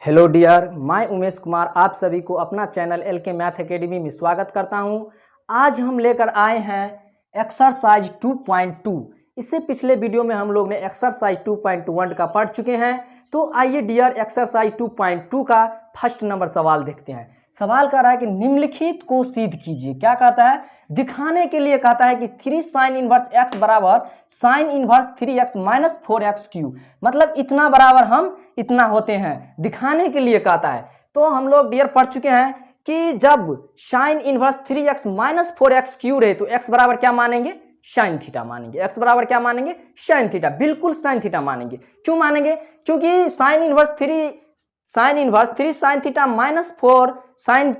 Hello dear, मैं उमेश कुमार आप सभी को अपना चैनल एलके मैथ एकेडमी में स्वागत करता हूं। आज हम लेकर आए हैं एक्सरसाइज 2.2। इससे पिछले वीडियो में हम लोग ने एक्सरसाइज 2.1 का पढ़ चुके हैं। तो आइए डियर एक्सरसाइज 2.2 का फर्स्ट नंबर सवाल देखते हैं। सवाल कर रहा है कि निम्नलिखित को सिद्ध कीजिए। क्या कहता है? दिखाने के लिए कहता है कि 3 साइन इनवर्स एक्स बराबर sine inverse 3x minus 4x Q, मतलब इतना बराबर हम इतना होते हैं, दिखाने के लिए कहता है। तो हम लोग डियर पढ़ चुके हैं कि जब sine inverse 3x minus 4x Q रहे तो x बराबर क्या मानेंगे? साइन थीटा मानेंगे। x बराबर क्या मानेंगे? Sine theta. बिल्कुल साइन थीटा मानेंगे। क्यों मानेंगे? क्योंकि sine inverse 3 sine theta minus 4 sine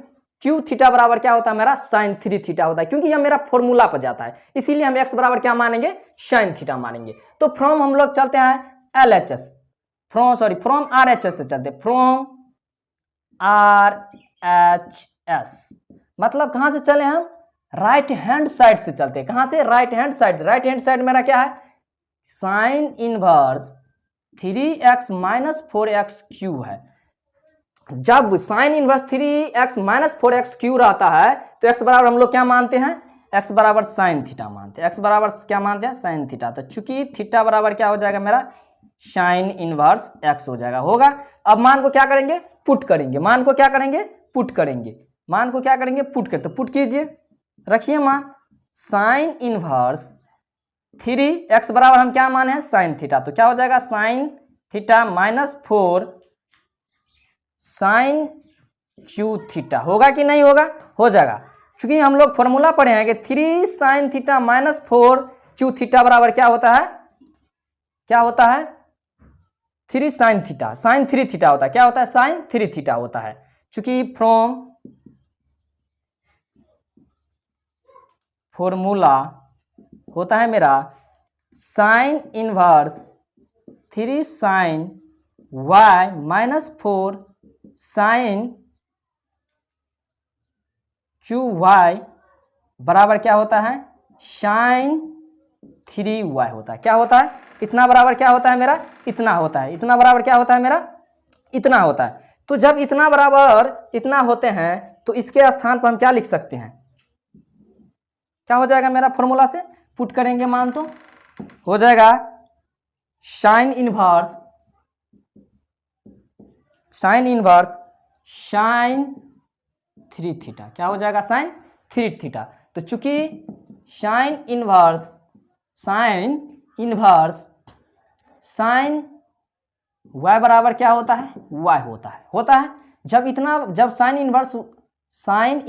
cube theta बराबर क्या होता है? मेरा साइन 3 थीटा होता है, क्योंकि यह मेरा फॉर्मूला पर जाता है, इसीलिए हम x बराबर क्या मानेंगे? साइन थीटा मानेंगे। तो फ्रॉम हम लोग चलते हैं LHS, फ्रॉम RHS से चलते, फ्रॉम RHS मतलब कहां से चले हम? राइट हैंड साइड से चलते हैं। कहां से? Right hand side. Right hand side मेरा क्या है? Sine inverse 3x minus 4x Q है। जब sine inverse 3x minus 4x Q रहता है तो x बराबर हम लोग क्या मानते हैं? x बराबर साइन थीटा मानते हैं। x बराबर क्या मानते हैं? Sine theta. तो चूंकि थीटा बराबर क्या हो जाएगा मेरा? साइन इनवर्स x हो जाएगा। होगा। अब मान को क्या करेंगे? पुट करेंगे। मान को क्या करेंगे? पुट करेंगे। मान को क्या करेंगे? पुट कर। तो पुट कीजिए, रखिए मान साइन इनवर्स 3x बराबर हम क्या माने हैं? Sine theta. तो क्या हो जाएगा? Sine theta minus 4 sine cube theta. होगा कि नहीं होगा? हो जाएगा। क्योंकि हम लोग फॉर्मूला पढ़े हैं कि 3 sine theta minus 4 Q theta बराबर क्या होता है? क्या होता है? 3 साइन थीटा, साइन 3 थीटा होता है। क्या होता है? साइन 3 थीटा होता है। चूंकि फ्रॉम फॉर्मूला होता है मेरा sine inverse 3 sine y minus 4 sine cube y बराबर क्या होता है? साइन 3y होता है। क्या होता है? इतना बराबर क्या होता है मेरा? इतना होता है। इतना बराबर क्या होता है मेरा? इतना होता है। तो जब इतना बराबर इतना होते हैं तो इसके स्थान पर हम क्या लिख सकते हैं? क्या हो जाएगा मेरा? फॉर्मूला से पुट करेंगे मान तो हो जाएगा साइन इनवर्स साइन 3 थीटा। क्या हो जाएगा? Sine 3 theta. तो चूंकि साइन इनवर्स साइन y बराबर क्या होता है? y होता है। जब साइन इनवर्स साइन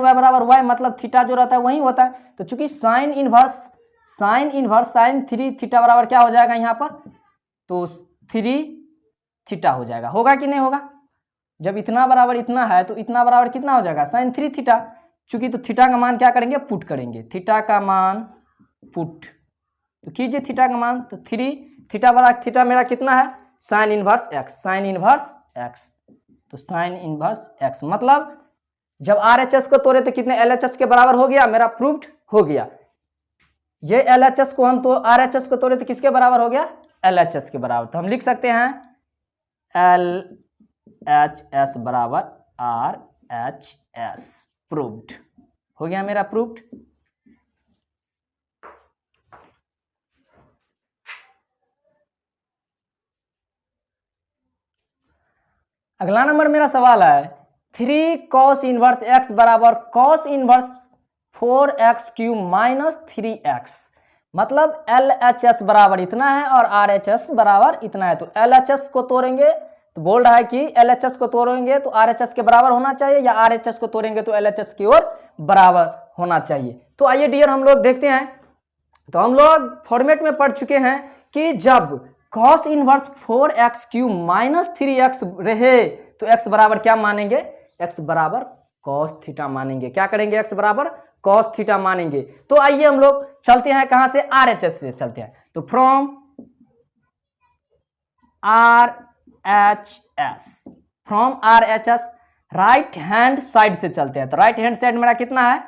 y बराबर y मतलब थीटा जो रहता है वही होता है। तो चूंकि साइन इनवर्स साइन 3 थीटा बराबर क्या हो जाएगा यहाँ पर? तो 3 थीटा हो जाएगा। होगा कि नहीं होगा? जब इतना बराबर इतना है तो इतना बराबर कितना हो जाएगा? Sine 3 theta. चूंकि तो थीटा का मान क्या करेंगे? पुट करेंगे। थीटा का मान पुट तो कीजिए थीटा का मान। तो 3 थीटा बराबर थीटा मेरा कितना है? Sine inverse x। तो साइन इनवर्स x मतलब जब RHS को तोड़े तो कितने LHS के बराबर हो गया? मेरा प्रूव्ड हो गया। ये LHS को हम तो RHS को तोड़े तो किसके बराबर हो गया? LHS के बराबर। तो हम लिख सकते हैं LHS बराबर RHS। प्रूव्ड हो गया मेरा, प्रूव्ड। अगला नंबर मेरा सवाल है 3 cos इनवर्स x बराबर cos inverse 4x Q minus 3x, मतलब LHS बराबर इतना है और RHS बराबर इतना है। तो LHS को तोड़ेंगे तो बोल रहा है कि LHS को तोड़ेंगे तो RHS के बराबर होना चाहिए, या RHS को तोड़ेंगे तो LHS की ओर बराबर होना चाहिए। तो आइए डियर हम लोग देखते हैं। तो हम लोग फॉर्मेट में पढ़ चुके हैं कि जब cos inverse 4x Q minus 3x रहे तो x बराबर क्या मानेंगे? x बराबर cos थीटा मानेंगे। क्या करेंगे? x बराबर cos थीटा मानेंगे। तो आइए हम लोग चलते हैं कहां से? RHS से चलते हैं। तो from RHS right hand side से चलते हैं। तो राइट हैंड साइड मेरा कितना है?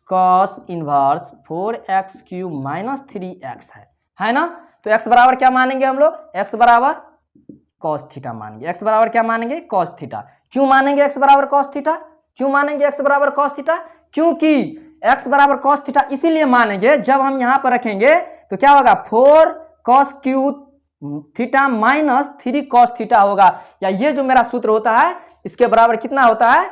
cos inverse 4x Q minus 3x है ना? तो x बराबर क्या मानेंगे हम लोग? x बराबर कॉस थीटा मानेंगे। एक्स बराबर क्या मानेंगे? Cos theta. क्यों मानेंगे एक्स बराबर कॉस थीटा? क्यों मानेंगे एक्स बराबर कॉस थीटा? क्योंकि एक्स बराबर कॉस थीटा इसीलिए मानेंगे, जब हम यहां पर रखेंगे तो क्या होगा, 4 cos Q theta minus 3 cos theta होगा, या ये जो मेरा सूत्र होता है इसके बराबर कितना होता है,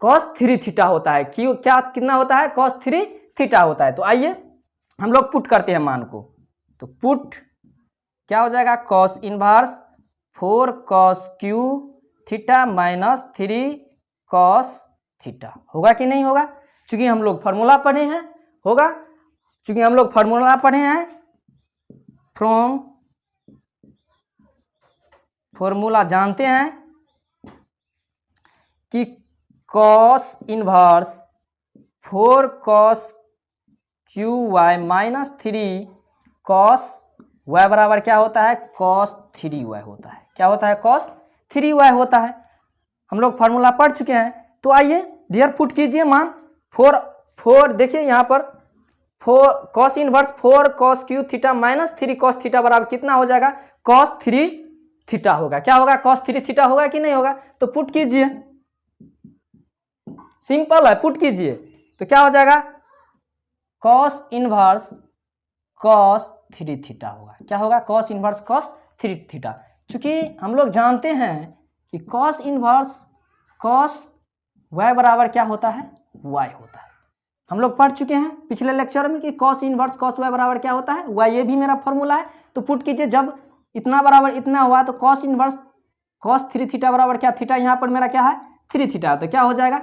कॉस 3 थीटा होता है। क्यों, क्या कितना होता है, कॉस 3 थीटा होता है। तो आइए हम लोग पुट करते हैं मान को, तो पुट क्या हो जाएगा, cos inverse 4 cos Q theta minus 3 cos theta. होगा कि नहीं होगा? चूंकि हम लोग फॉर्मूला पढ़े हैं, होगा, चूंकि हम लोग फॉर्मूला पढ़े हैं, फ्रॉम फॉर्मूला जानते हैं कि cos inverse 4 cos cube y minus 3 cos y बराबर क्या होता है, कॉस 3 वाई होता है। क्या होता है, कॉस 3 वाई होता है। हम लोग फॉर्मूला पढ़ चुके हैं। तो आइए डियर पुट कीजिए मान 4 देखिए यहाँ पर 4 cos inverse 4 cos Q theta minus 3 cos theta बराबर कितना हो जाएगा, कॉस 3 थीटा होगा। क्या होगा, कॉस 3 थीटा होगा कि नहीं होगा? तो पुट कीजिए, सिंपल है, पुट कीजिए। तो क्या हो जाएगा, कॉस इनवर्स कॉस 3 थीटा होगा। क्या होगा, कॉस इनवर्स कॉस 3 थीटा। चूंकि हम लोग जानते हैं कि कॉस इनवर्स कॉस वाई बराबर क्या होता है, वाई होता है। हम लोग पढ़ चुके हैं पिछले लेक्चर में कि कॉस इनवर्स कॉस वाई बराबर क्या होता है, वाई। ये भी मेरा फॉर्मूला है। तो पुट कीजिए, जब इतना बराबर इतना हुआ तो कॉस इनवर्स कॉस 3 थीटा बराबर क्या, थीटा यहाँ पर मेरा क्या है 3 थीटा, तो क्या हो जाएगा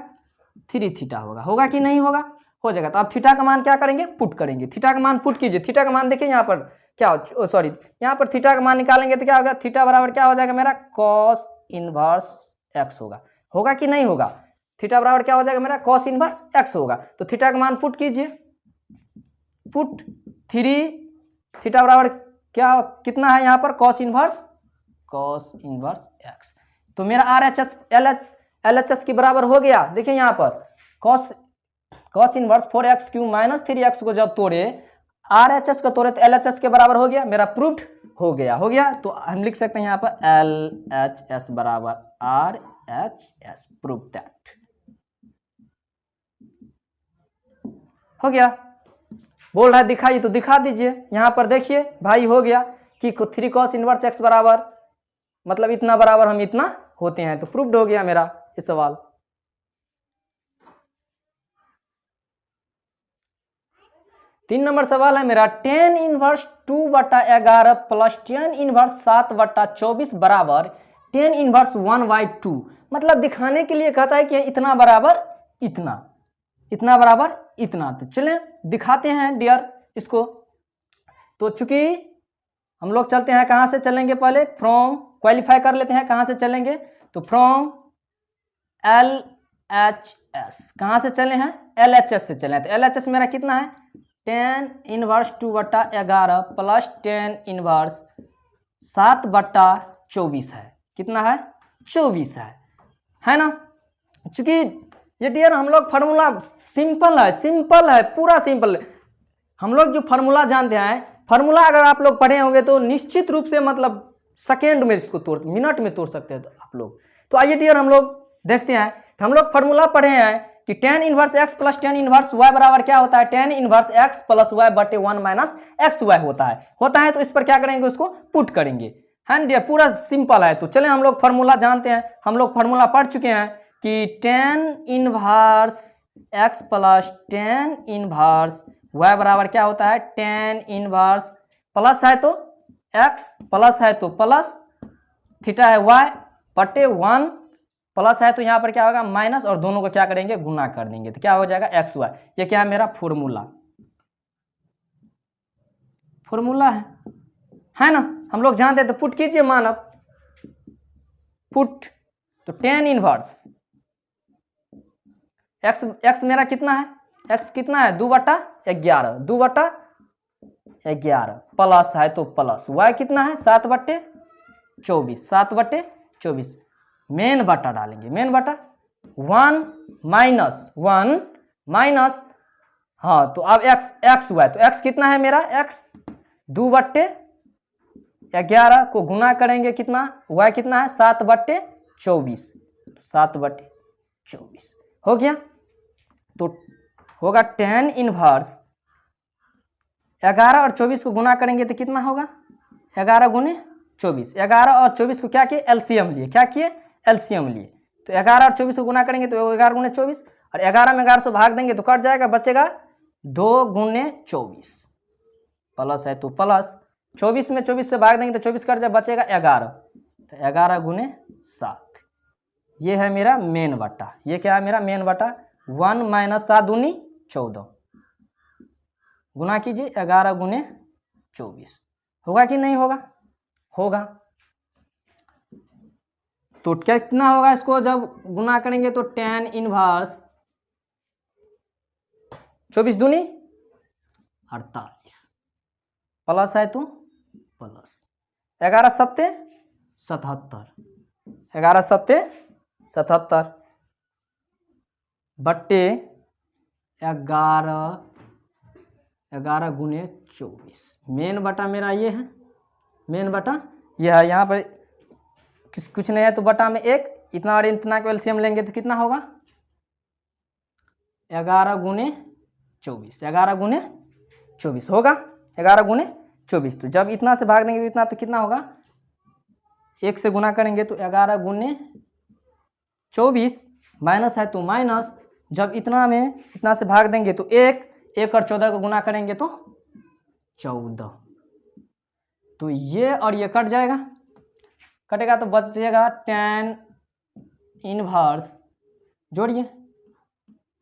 3 थीटा होगा। होगा कि नहीं होगा? हो जाएगा। तो अब थीटा का मान क्या करेंगे, पुट करेंगे। थीटा का मान पुट कीजिए। थीटा का मान देखिए यहाँ पर क्या सॉरी, यहाँ पर थीटा का मान निकालेंगे तो क्या होगा, थीटा बराबर क्या हो जाएगा मेरा, कॉस इनवर्स एक्स होगा। होगा कि नहीं होगा? थीटा बराबर क्या हो जाएगा मेरा, कॉस इनवर्स एक्स होगा। तो थीटा का मान पुट कीजिए, पुट 3 थीटा बराबर क्या कितना है यहाँ पर, कॉस इनवर्स एक्स। तो मेरा R H S L H S के बराबर हो गया। देखिए यहाँ पर cos inverse 4x Q minus 3x को जब तोड़े, आर एच एस को तोड़े तो एल एच एस के बराबर हो गया, मेरा प्रूफ्ड हो गया। तो हम लिख सकते हैं यहाँ पर एल एच एस बराबर R H S, proof that. हो गया, बोल रहा है दिखाइए, तो दिखा दीजिए। यहाँ पर देखिए भाई, हो गया कि 3 कॉस इनवर्स एक्स बराबर मतलब इतना बराबर हम इतना होते हैं। तो प्रूफ्ड हो गया मेरा ये सवाल। तीन नंबर सवाल है मेरा, tan inverse 2/11 plus tan inverse 7/24 बराबर tan इनवर्स 1/2। मतलब दिखाने के लिए कहता है कि इतना बराबर इतना, इतना बराबर इतना। तो चलें दिखाते हैं डियर इसको। तो चूंकि हम लोग चलते हैं, कहाँ से चलेंगे, पहले फ्रॉम क्वालिफाई कर लेते हैं। कहाँ से चलेंगे, तो फ्रॉम एल एच एस। कहाँ से चले हैं, एल एच एस से चले हैं। तो एल एच एस मेरा कितना है, tan inverse 2/11 plus tan inverse 7/24 है। कितना है, 24 है ना। चूंकि ये डियर हम लोग फार्मूला सिंपल है, पूरा सिंपल है। हम लोग जो फार्मूला जानते हैं, फार्मूला अगर आप लोग पढ़े होंगे तो निश्चित रूप से मतलब सेकेंड में इसको मिनट में तोड़ सकते हैं आप लोग। तो आइए डियर हम लोग देखते हैं। तो हम लोग फार्मूला पढ़े हैं कि tan inverse x plus tan inverse y बराबर क्या होता है, tan inverse x plus y बटे 1 माइनस एक्स वाई होता है। तो इस पर क्या करेंगे, उसको पुट करेंगे, है ना। पूरा सिंपल है। तो चलें हम लोग फार्मूला जानते हैं, हम लोग फार्मूला पढ़ चुके हैं कि tan inverse x plus tan inverse y बराबर क्या होता है, tan इनवर्स प्लस है तो x, प्लस है तो प्लस, थीटा है y बटे 1, प्लस है तो यहाँ पर क्या होगा माइनस, और दोनों को क्या करेंगे, गुना कर देंगे। तो क्या हो जाएगा एक्स वाई। ये क्या है मेरा फॉर्मूला है ना। हम लोग जानते हैं। तो पुट कीजिए मान, अब पुट, तो tan इनवर्स एक्स मेरा कितना है, एक्स कितना है 2/11, 2/11 प्लस है तो प्लस, y कितना है 7/24, 7/24 मेन बटा डालेंगे, मेन बटा 1 माइनस, हाँ तो अब x y, तो x कितना है मेरा, x 2/11 11 को गुना करेंगे कितना, y कितना है 7/24, 7/24 हो गया। तो होगा tan इनवर्स 11 और 24 को गुना करेंगे तो कितना होगा 11 गुने 24, 11 और 24 को क्या किए एलसीएम लिए, क्या किए एलसीएम लिए। तो 11 और 24 को गुना करेंगे तो 11 गुने 24 और 11 में 11 से भाग देंगे तो कट जाएगा, बचेगा 2 गुने 24 प्लस है तो प्लस 24 में 24 से भाग देंगे तो 24 कट जाए, बचेगा 11, तो 11 गुने 7। ये है मेरा मेन बटा, ये क्या है मेरा मेन बटा 1 माइनस 7 दूनी 14, गुना कीजिए 11 गुने 24, होगा कि नहीं होगा, होगा। तो कितना होगा इसको जब गुना करेंगे तो tan इनवर्स 24 दूनी 48 प्लस है तो प्लस 11 सत्ते 77, 11 सत्ते 77 बट्टे 11 गुने 24। मेन बटा मेरा ये है, मेन बटा यह है। यहाँ पर कुछ नहीं है तो बटा में 1, इतना और इतना का एलसीएम लेंगे तो कितना होगा 11 गुने 24, 11 गुने 24 होगा 11 गुने 24। तो जब इतना से भाग देंगे तो इतना, तो कितना होगा 1 से गुना करेंगे तो 11 गुने 24 माइनस है तो माइनस, जब इतना में इतना से भाग देंगे तो 1 और 14 को गुना करेंगे तो 14, तो ये और ये कट जाएगा, कटेगा तो बचेगा tan इनवर्स, जोड़िए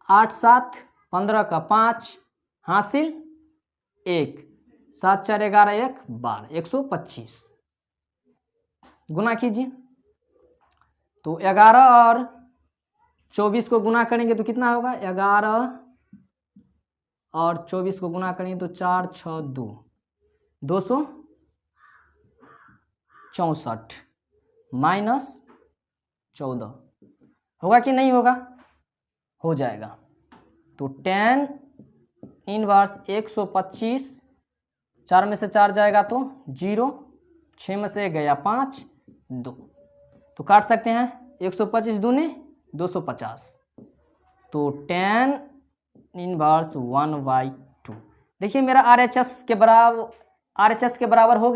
8 7 15 का 5 हासिल 1, 7 4 11 1 12, 125 गुना कीजिए। तो 11 और 24 को गुना करेंगे तो कितना होगा 11 और 24 को गुना करेंगे तो 4 6 2 264 माइनस 14 होगा कि नहीं होगा, हो जाएगा। तो tan इनवर्स 125, 4 में से 4 जाएगा तो 0, 6 में से गया 5 2, तो काट सकते हैं 125 दूने 250, तो tan इनवर्स 1/2। देखिए मेरा RHS के बराबर हो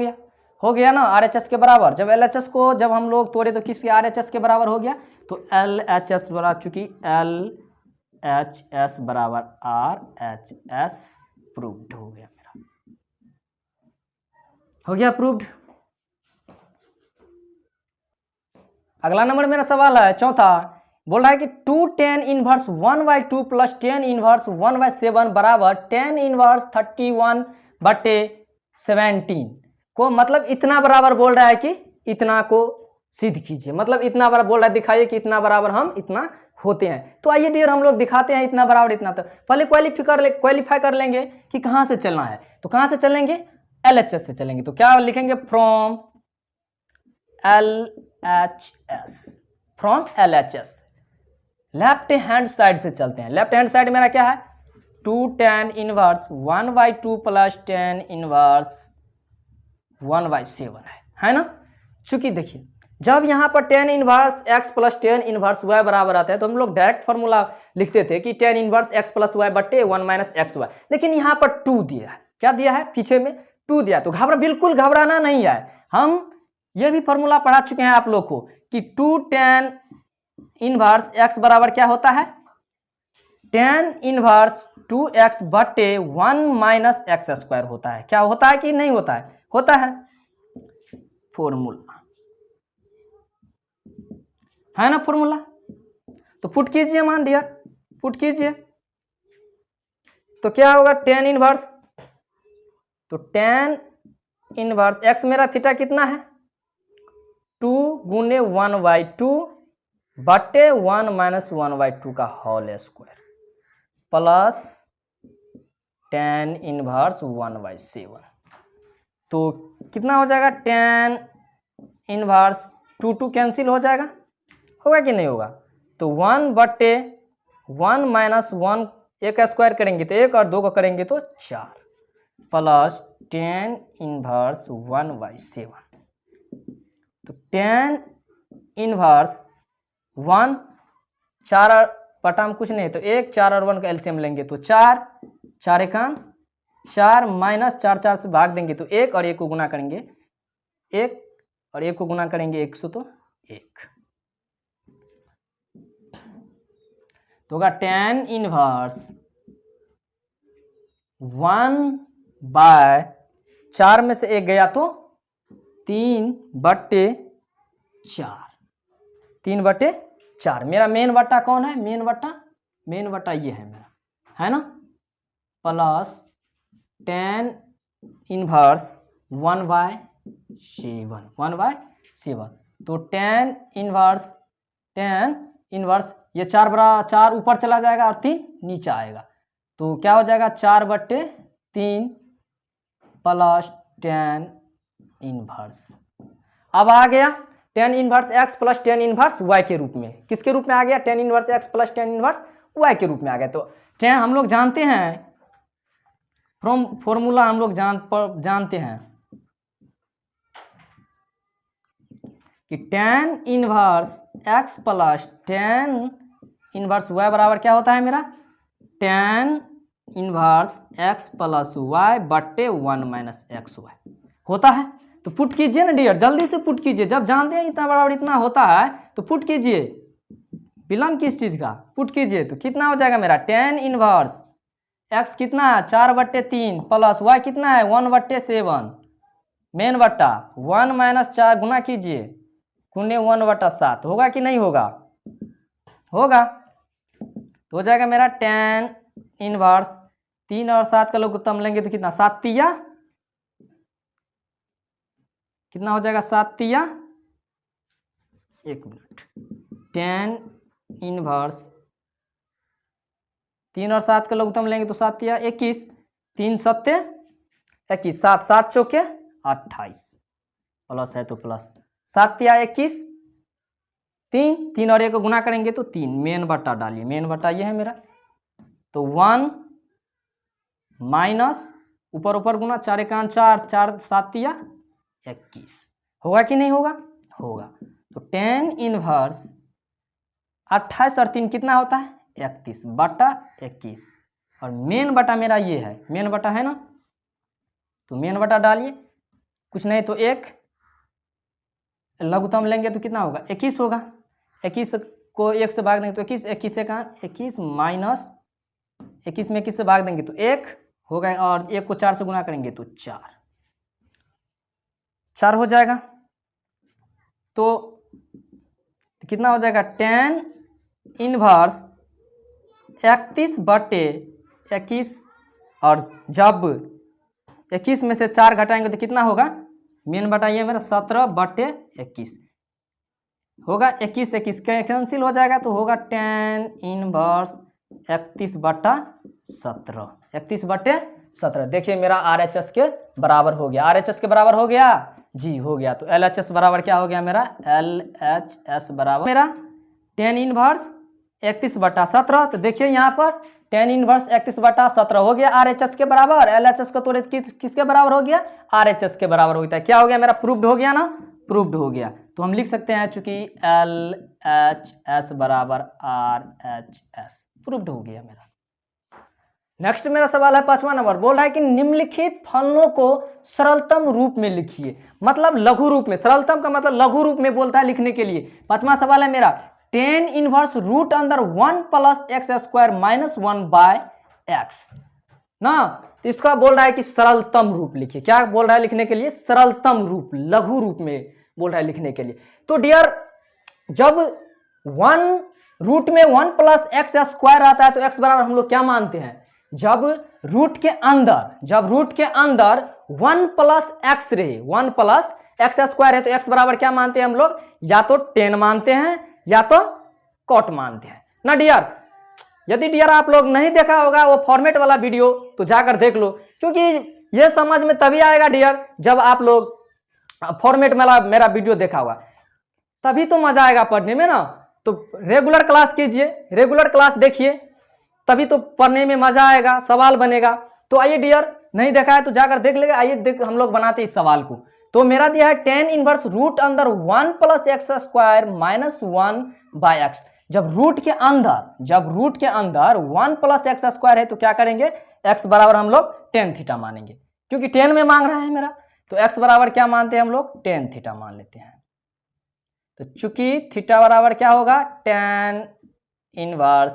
गया ना, RHS के बराबर। जब LHS को जब हम लोग तोड़े तो किसके RHS के बराबर हो गया, तो LHS बराबर, चूंकि LHS बराबर RHS प्रूव्ड हो गया मेरा, हो गया प्रूव्ड। अगला नंबर मेरा सवाल है चौथा, बोल रहा है कि 2 tan inverse 1/2 plus tan inverse 1/7 बराबर tan इनवर्स 31/17 को, मतलब इतना बराबर बोल रहा है कि इतना को सिद्ध कीजिए, मतलब इतना बराबर बोल रहा है, दिखाइए कि इतना बराबर हम इतना होते हैं। तो आइए डियर हम लोग दिखाते हैं इतना बराबर इतना। तो पहले क्वालिफाई कर लेंगे कि कहाँ से चलना है, तो कहाँ से चलेंगे LHS से चलेंगे। तो क्या लिखेंगे from LHS, left hand side से चलते हैं। लेफ्ट हैंड साइड मेरा क्या है 2 tan inverse 1/2 plus tan inverse 1/7 है ना। चूंकि देखिए जब यहाँ पर tan inverse x plus tan inverse y बराबर आता है तो हम लोग डायरेक्ट फॉर्मूला लिखते थे कि tan inverse x plus y बट्टे 1 माइनस XY, लेकिन यहाँ पर 2 दिया है। क्या दिया है, पीछे में 2 दिया, तो बिल्कुल घबराना नहीं है। हम ये भी फॉर्मूला पढ़ा चुके हैं आप लोग को कि 2 tan इनवर्स x बराबर क्या होता है, tan इनवर्स 2x बट्टे 1 माइनस एक्स स्क्वायर होता है। क्या होता है कि नहीं होता है, होता है। फॉर्मूला है ना फॉर्मूला, तो पुट कीजिए मान डियर, पुट कीजिए तो क्या होगा tan इनवर्स, तो tan इनवर्स x मेरा थीटा कितना है 2 गुने 1/2 बट्टे 1 माइनस 1/2 का whole square plus tan inverse 1/7। तो कितना हो जाएगा tan इनवर्स 2 कैंसिल हो जाएगा, होगा कि नहीं होगा। तो 1 बट्टे 1 माइनस 1 एक स्क्वायर करेंगे तो 1 और 2 को करेंगे तो 4, प्लस टेन इनवर्स 1/7। तो टेन इनवर्स 1, 4 बटा में कुछ नहीं तो 1, 4 और 1 का एलसीएम लेंगे तो 4, 4 एकान 4 माइनस 4, 4 से भाग देंगे तो 1 और 1 को गुना करेंगे 1 और 1 को गुना करेंगे 100 तो 1 तो होगा टेन इनवर्स 1/4 में से 1 गया तो 3/4, 3/4। मेरा मेन बट्टा कौन है? मेन बट्टा ये है मेरा, है ना, प्लस टेन इनवर्स 1/7। तो टेन इनवर्स ये 4 ऊपर चला जाएगा और 3 नीचे आएगा तो क्या हो जाएगा 4/3 प्लस टेन इनवर्स। अब आ गया tan inverse x plus tan inverse y के रूप में। किसके रूप में आ गया? Tan inverse x plus tan inverse y के रूप में आ गया। तो टेन हम लोग जानते हैं, फ्रॉम फॉर्मूला हम लोग जानते हैं कि tan inverse x plus tan inverse y बराबर क्या होता है मेरा? Tan inverse x plus y बट्टे 1 माइनस एक्स वाई होता है। तो पुट कीजिए ना डियर, जल्दी से पुट कीजिए। जब जानते हैं इतना बराबर इतना होता है तो पुट कीजिए, विलम्ब किस चीज़ का? पुट कीजिए। तो कितना हो जाएगा मेरा? टेन इनवर्स एक्स कितना है? 4/3 प्लस वाई कितना है? 1/7 मेन बट्टा 1 माइनस 4 गुना कीजिए गुने 1/7 होगा कि नहीं होगा? होगा। तो हो जाएगा मेरा टेन इनवर्स 3 और 7 का लघुत्तम लेंगे तो कितना? 7 तिया कितना हो जाएगा? 7 तिया 1 मिनट। टेन इनवर्स 3 और 7 का लघुत्तम लेंगे तो 7 तिया 21, 3 सत्ते 21, 7 7 चौके 28 प्लस है तो प्लस 7 तिया 21, 3 और 1 को गुना करेंगे तो 3। मेन बट्टा डालिए, मेन बट्टा ये है मेरा। तो 1 माइनस ऊपर ऊपर गुना 4 एकान 4, 4 7 तिया 21 होगा कि नहीं होगा? होगा। तो टेन इनवर्स 28 और 3 कितना होता है? 31/21 और मेन बटा मेरा ये है, मेन बटा है ना, तो मेन बटा डालिए। कुछ नहीं तो 1 लघुत्तम लेंगे तो कितना होगा? 21 होगा। 21 को 1 से भाग देंगे तो 21, 21 से कहाँ? 21 माइनस 21 में 21 से भाग देंगे तो 1 होगा और 1 को 4 से गुना करेंगे तो 4 हो जाएगा। तो कितना हो जाएगा? टेन इनवर्स 31/21 और जब 21 में से 4 घटाएंगे तो कितना होगा? मेन बटा ये मेरा 17/21 होगा। 21 कैंसिल हो जाएगा तो होगा टेन इनवर्स 31/17, 31/17। देखिए मेरा RHS के बराबर हो गया। RHS के बराबर हो गया जी, हो गया। तो LHS बराबर क्या हो गया मेरा? LHS बराबर मेरा टेन इनवर्स 31/17। तो देखिए यहाँ पर टेन इनवर्स 31/17 हो गया RHS के बराबर। LHS का त्वरित किसके बराबर हो गया? RHS के बराबर होता है। क्या हो गया मेरा? प्रूव्ड हो गया ना, प्रूव्ड हो गया। तो हम लिख सकते हैं चूंकि LHS बराबर RHS, प्रूव्ड हो गया मेरा। नेक्स्ट मेरा सवाल है 5वां नंबर, बोल रहा है कि निम्नलिखित फलनों को सरलतम रूप में लिखिए। मतलब लघु रूप में, सरलतम का मतलब लघु रूप में बोलता है लिखने के लिए। 5वां सवाल है मेरा टेन इनवर्स रूट अंदर 1 plus x square minus 1/x ना। तो इसका बोल रहा है कि सरलतम रूप लिखिए। क्या बोल रहा है लिखने के लिए? सरलतम रूप, लघु रूप में बोल रहा है लिखने के लिए। तो डियर जब 1 रूट में 1 प्लस एक्स स्क्वायर आता है तो x बराबर हम लोग क्या मानते हैं? जब रूट के अंदर 1 प्लस एक्स रहे, 1 प्लस एक्स स्क्वायर है तो x बराबर क्या मानते हैं हम लोग? या तो 10 मानते हैं या तो कॉट मानते हैं ना डियर। यदि डियर आप लोग नहीं देखा होगा वो फॉर्मेट वाला वीडियो तो जाकर देख लो, क्योंकि ये समझ में तभी आएगा डियर जब आप लोग फॉर्मेट वाला मेरा वीडियो देखा होगा, तभी तो मजा आएगा पढ़ने में ना। तो रेगुलर क्लास कीजिए, रेगुलर क्लास देखिए, तभी तो पढ़ने में मजा आएगा, सवाल बनेगा। तो आइए डियर नहीं देखा है तो जाकर देख लेगा। आइए देख हम लोग बनाते इस सवाल को। तो मेरा दिया है tan इनवर्स रूट अंदर 1 plus x square minus 1 by x. जब रूट के अंदर 1 प्लस एक्स स्क्वायर है तो क्या करेंगे, x बराबर हम लोग tan थीटा मानेंगे, क्योंकि tan में मांग रहा है मेरा, तो x बराबर क्या मानते हैं हम लोग, tan थीटा मान लेते हैं। तो चूंकि थीटा बराबर क्या होगा, tan इनवर्स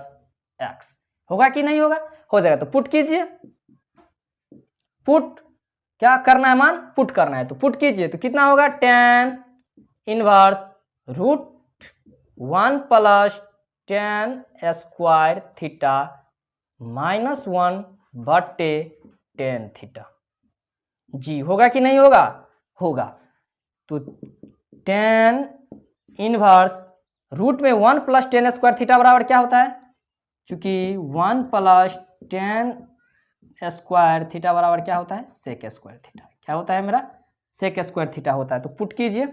x होगा कि नहीं होगा, हो जाएगा। तो पुट कीजिए, पुट क्या करना है, मान पुट करना है, तो पुट कीजिए। तो कितना होगा, tan inverse root 1 plus tan square theta minus 1 बटे tan थीटा। जी होगा कि नहीं होगा, होगा। तो tan इनवर्स रूट में 1 प्लस tan स्क्वायर थीटा बराबर क्या होता है, चूंकि 1 प्लस tan स्क्वायर थीटा बराबर क्या होता है, सेक स्क्वायर थीटा। क्या होता है मेरा, सेक स्क्वायर थीटा होता है। तो पुट कीजिए,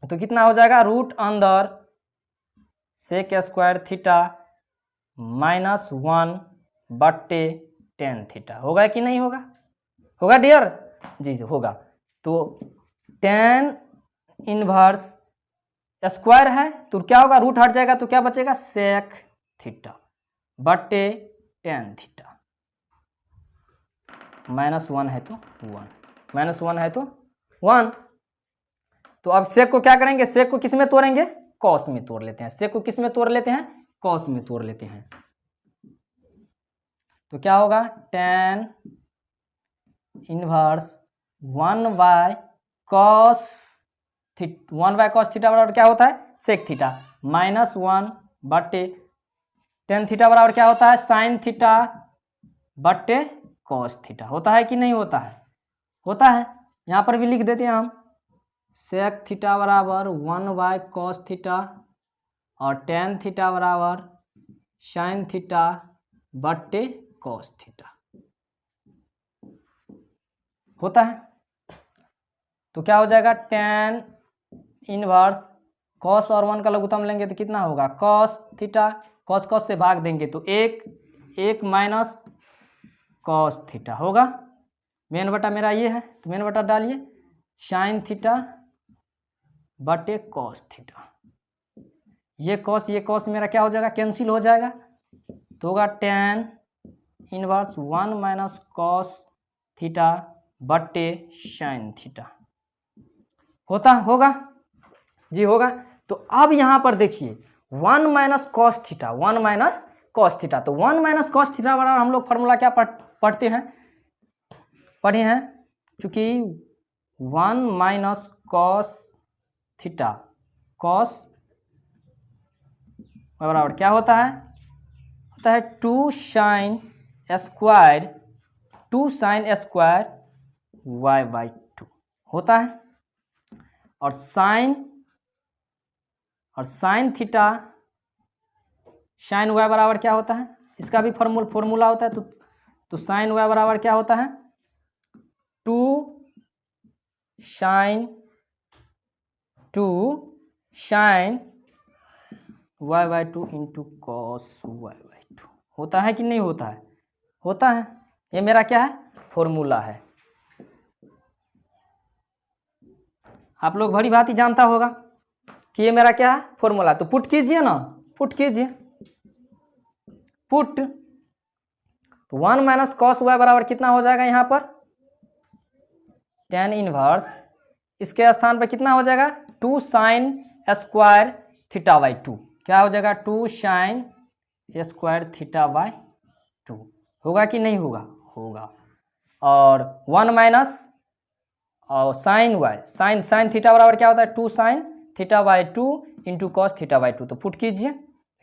तो कितना हो जाएगा, रूट अंदर सेक स्क्वायर थीटा माइनस 1 बट्टे tan थीटा। होगा कि नहीं होगा, होगा डियर, जी होगा। तो tan इनवर्स स्क्वायर है तो क्या होगा, रूट हट जाएगा तो क्या बचेगा, सेक थीटा बट्टे tan थीटा। माइनस 1 है तो 1, माइनस 1 है तो 1। तो अब सेक को क्या करेंगे, सेक को किस में तोड़ेंगे, कॉस में तोड़ लेते हैं। सेक को किस में तोड़ लेते हैं, कॉस में तोड़ लेते हैं। तो क्या होगा, tan inverse 1 by cos theta बराबर क्या होता है, सेक थीटा माइनस 1 बट्टे tan थीटा बराबर क्या होता है, साइन थीटा बट्टे कॉस थीटा। होता है कि नहीं होता है, होता है। यहाँ पर भी लिख देते हैं हम, सेक थीटा बराबर 1 बाय कॉस थीटा और tan थीटा बराबर साइन थीटा बट्टे कॉस थीटा। होता है। तो क्या हो जाएगा, tan इनवर्स कॉस और 1 का लघुत्तम लेंगे तो कितना होगा, कॉस थीटा, कॉस कॉस से भाग देंगे तो 1 माइनस कॉस थीटा होगा। मेन बटा मेरा ये है तो मेन बटा डालिए, साइन थीटा बटे कॉस थीटा। ये कॉस मेरा क्या हो जाएगा, कैंसिल हो जाएगा। तो होगा tan inverse 1 minus cos theta बट्टे साइन थीटा। होता होगा जी, होगा। तो अब यहां पर देखिए 1 minus cos theta, 1 minus cos theta. तो 1 माइनस कॉस थीटा बराबर हम लोग फॉर्मूला क्या पढ़े हैं, चूंकि 1 माइनस कॉस थीटा, कॉस बराबर क्या होता है, 2 साइन स्क्वायर y बाई 2 होता है। और साइन थीटा साइन y बराबर क्या होता है, इसका भी फॉर्मूला होता है। तो साइन y बराबर क्या होता है, 2 sine y by 2 into cos y by 2। होता है कि नहीं होता है, होता है। ये मेरा क्या है, फॉर्मूला है। आप लोग भली भांति जानता होगा कि ये मेरा क्या है, फॉर्मूला। तो पुट कीजिए ना, पुट कीजिए, पुट। तो 1 माइनस कॉस वाई बराबर कितना हो जाएगा, यहाँ पर tan इनवर्स, इसके स्थान पर कितना हो जाएगा, 2 साइन स्क्वायर थीटा बाई 2। क्या हो जाएगा, 2 साइन स्क्वायर थीटा बाई 2। होगा कि नहीं होगा, होगा। और 1 माइनस और साइन वाई, साइन थीटा बराबर क्या होता है, 2 sine theta by 2 into cos theta by 2। तो पुट कीजिए,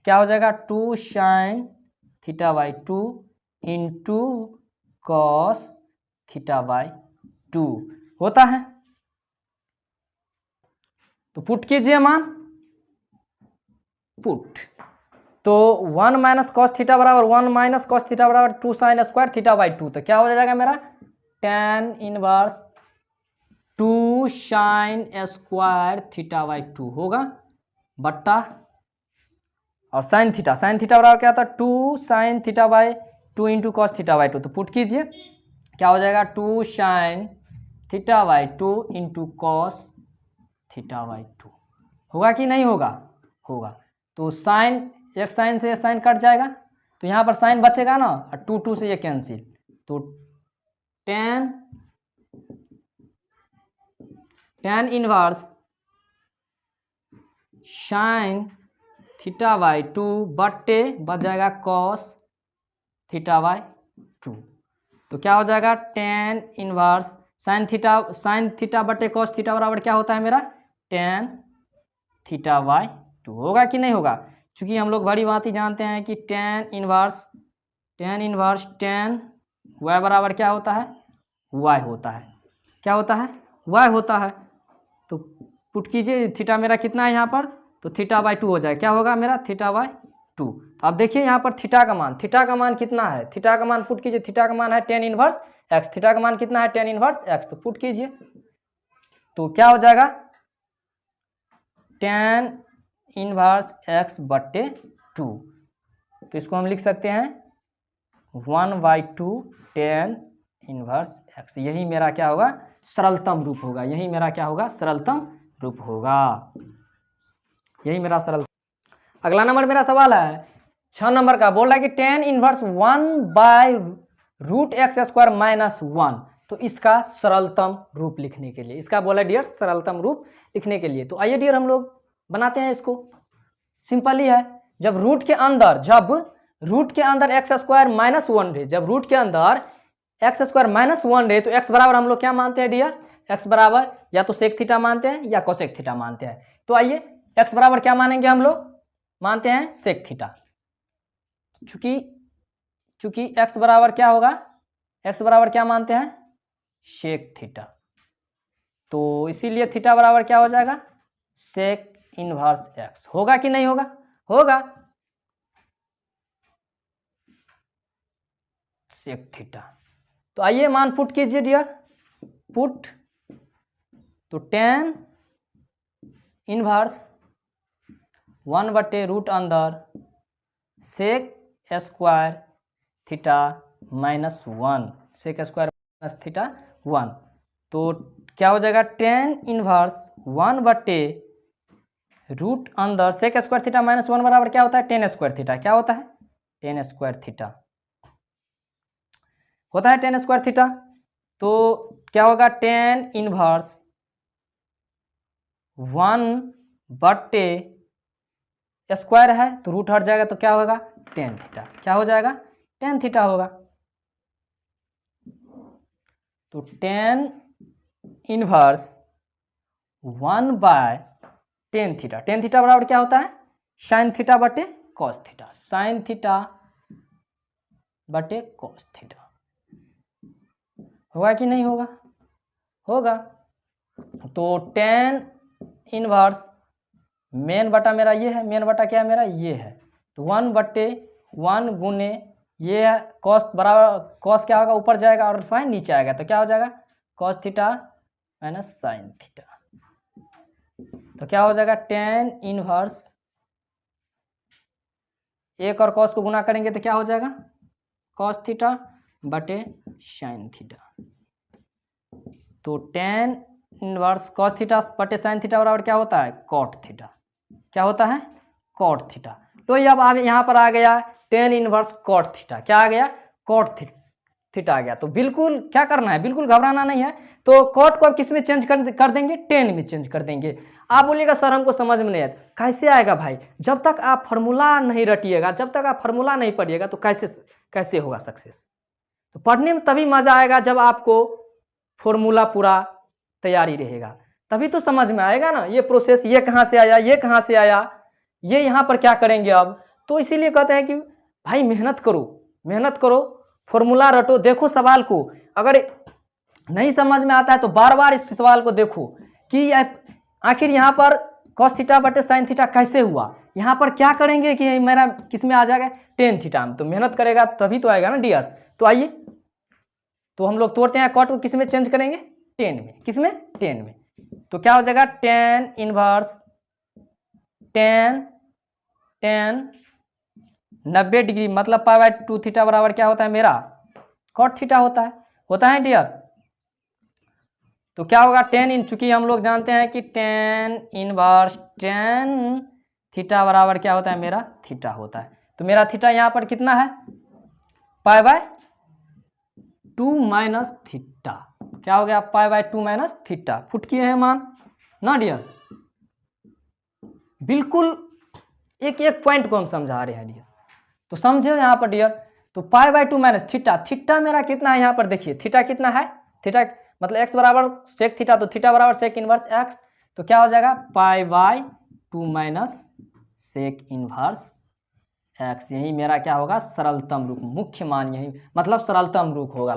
क्या हो जाएगा, 2 sine theta by 2 into cos theta by 2 होता है। तो पुट कीजिए मान, पुट। तो 1 माइनस कॉस थीटा बराबर 1 माइनस कॉस थीटा बराबर 2 साइन स्क्वायर थीटा बाई 2। तो क्या हो जाएगा मेरा, tan inverse 2 sine square theta by 2 होगा, बट्टा और साइन थीटा बराबर क्या था, 2 sine theta by 2 into cos theta by 2। तो पुट कीजिए, क्या हो जाएगा 2 sine theta by 2 into cos theta by 2। होगा कि नहीं होगा? होगा। तो साइन, एक साइन से साइन कट जाएगा तो यहाँ पर साइन बचेगा ना, और 2 2 से ये कैंसिल, तो tan inverse sine theta by 2 बट्टे बच जाएगा कॉस थीटा बाई 2। तो क्या हो जाएगा tan इनवर्स साइन थीटा बट्टे कॉस थीटा बराबर क्या होता है मेरा tan थीटा बाई 2। होगा कि नहीं होगा? क्योंकि हम लोग बड़ी बात ही जानते हैं कि tan इनवर्स tan y बराबर क्या होता है? y होता है। क्या होता है? y होता है। तो पुट कीजिए, थीटा मेरा कितना है यहाँ पर, तो थीटा बाई 2 हो जाए। क्या होगा मेरा? Theta by 2। तो आप देखिए यहाँ पर थीटा का मान कितना है? थीटा का मान पुट कीजिए, थीटा का मान है tan इनवर्स x। थीटा का मान कितना है? tan inverse x। तो पुट कीजिए, तो क्या हो जाएगा tan इनवर्स x बट्टे 2। तो इसको हम लिख सकते हैं 1/2 tan इनवर्स x। यही मेरा क्या होगा? सरलतम रूप होगा। यही मेरा क्या होगा? सरलतम रूप होगा। यही मेरा सरल। अगला नंबर मेरा सवाल है 6 नंबर का, बोल रहा है कि tan इनवर्स 1/√x² माइनस 1। तो इसका सरलतम रूप लिखने के लिए, इसका बोला डियर सरलतम रूप लिखने के लिए, तो आइए डियर हम लोग बनाते हैं इसको। सिंपल ही है, जब रूट के अंदर x² माइनस 1 रहे, जब रूट के अंदर x² माइनस 1 रहे, तो x बराबर हम लोग क्या मानते हैं डियर? x बराबर या तो सेक थीटा मानते हैं या कोसेक थीटा मानते हैं। तो आइए x बराबर क्या मानेंगे हम लोग? मानते हैं सेक थीटा। चूंकि x बराबर क्या होगा? x बराबर क्या मानते हैं? Sec theta. तो इसीलिए थीटा बराबर क्या हो जाएगा? Sec inverse x। होगा कि नहीं होगा? होगा। Sec theta. तो आइए मान पुट कीजिए डियर, पुट, तो tan इनवर्स 1/रूट अंदर sec square theta minus 1, sec square minus theta 1। तो क्या हो जाएगा tan इनवर्स 1/रूट अंदर सेक स्क्वायर थीटा माइनस 1 बराबर क्या होता है? tan square theta. क्या होता है? tan स्क्वायर थीटा होता है, tan स्क्वायर थीटा। तो क्या होगा? tan इनवर्स 1/स्क्वायर है तो रूट हट जाएगा, तो क्या होगा? tan theta. क्या हो जाएगा? tan थीटा होगा। तो tan inverse 1/tan theta, tan theta बराबर क्या होता है? साइन थीटा बटे कॉस थीटा, साइन थीटा बटे कॉस थीटा। होगा कि नहीं होगा? होगा। तो tan इनवर्स मेन बटा मेरा ये है, मेन बटा क्या है मेरा? ये है। तो 1/1 गुने ये है, कॉस बराबर कॉस क्या होगा? ऊपर जाएगा और साइन नीचे आएगा, तो क्या हो जाएगा? Cos theta minus sign theta. तो क्या हो जाएगा? tan इनवर्स एक और कॉस को गुना करेंगे तो क्या हो जाएगा? कॉस थीटा बटे साइन थीटा। तो tan इनवर्स कॉस थीटा बटे साइन थीटा बराबर क्या होता है? Cot theta. क्या होता है? Cot theta. तो ये अब यहाँ पर आ गया tan इनवर्स कॉट थीटा। क्या आ गया? कॉट थीटा आ गया। तो बिल्कुल क्या करना है? बिल्कुल घबराना नहीं है। तो कॉट को अब किस में चेंज कर देंगे? tan में चेंज कर देंगे। आप बोलिएगा सर हमको समझ में नहीं आया। कैसे आएगा भाई? जब तक आप फॉर्मूला नहीं रटिएगा, जब तक आप फॉर्मूला नहीं पढ़िएगा तो कैसे होगा सक्सेस? तो पढ़ने में तभी मजा आएगा जब आपको फॉर्मूला पूरा तैयारी रहेगा, तभी तो समझ में आएगा ना ये प्रोसेस, ये कहाँ से आया, ये कहाँ से आया, ये यहाँ पर क्या करेंगे अब। तो इसीलिए कहते हैं कि भाई मेहनत करो, फॉर्मूला रटो, देखो सवाल को। अगर नहीं समझ में आता है तो बार बार इस सवाल को देखो कि आखिर यहाँ पर कॉस थीटा बटे साइन थीटा कैसे हुआ, यहाँ पर क्या करेंगे कि मेरा किस में आ जाएगा? tan थीटा में। तो मेहनत करेगा तभी तो आएगा ना डियर। तो आइए, तो हम लोग तोड़ते हैं, कॉट को किस में चेंज करेंगे? tan में। किस में? tan में। तो क्या हो जाएगा? tan इनवर्स tan 90 डिग्री मतलब π/2 थीटा बराबर क्या होता है मेरा? कॉट थीटा होता है। होता है डियर। तो क्या होगा, टेन इन, चूंकि हम लोग जानते हैं कि टेन इनवर्स टेन थीटा बराबर क्या होता है, मेरा थीटा होता है। तो मेरा थीटा यहाँ पर कितना है, पाई बाय 2 माइनस थीटा। क्या हो गया, पाई बाय 2 माइनस थीटा। फुट किए हैं मान ना डियर, बिल्कुल एक एक पॉइंट को हम समझा रहे हैं डियर। तो समझे यहाँ पर डियर। तो पाई बाय 2 माइनस थीटा, थीटा मेरा कितना है यहाँ पर देखिए, थीटा कितना है, थीटा मतलब एक्स बराबर सेक थीटा, तो थीटा बराबर सेक इनवर्स एक्स। तो क्या हो जाएगा, pi by 2 minus sec inverse x. यही मेरा क्या होगा, सरलतम रूप, मुख्य मान यही मतलब सरलतम रूप होगा।